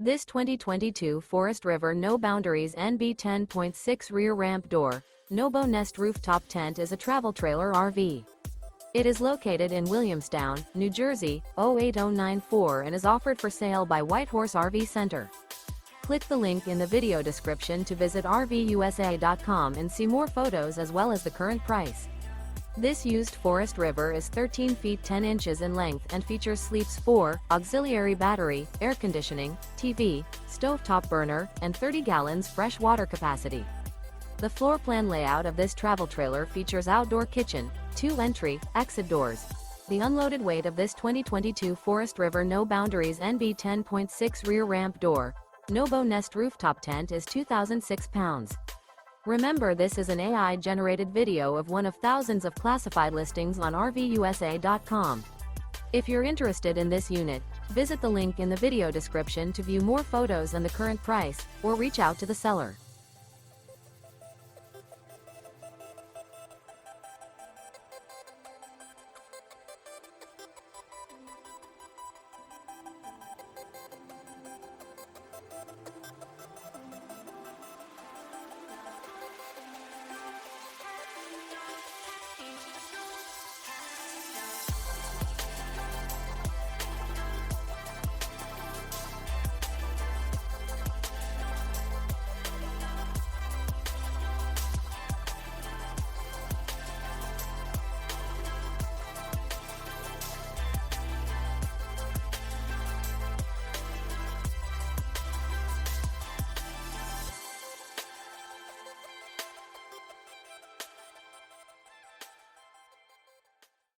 This 2022 Forest River No Boundaries NB 10.6 rear ramp door, NOBO Nest rooftop tent is a travel trailer RV. It is located in Williamstown, New Jersey, 08094 and is offered for sale by Whitehorse RV Center. Click the link in the video description to visit RVUSA.com and see more photos as well as the current price. This used Forest River is 13 feet 10 inches in length and features sleeps 4, auxiliary battery, air conditioning, TV, stovetop burner, and 30 gallons fresh water capacity. The floor plan layout of this travel trailer features outdoor kitchen, 2 entry, exit doors. The unloaded weight of this 2022 Forest River No Boundaries NB 10.6 rear ramp door, NOBO Nest rooftop tent is 2,006 pounds. Remember, this is an AI-generated video of one of thousands of classified listings on RVUSA.com. If you're interested in this unit, visit the link in the video description to view more photos and the current price, or reach out to the seller.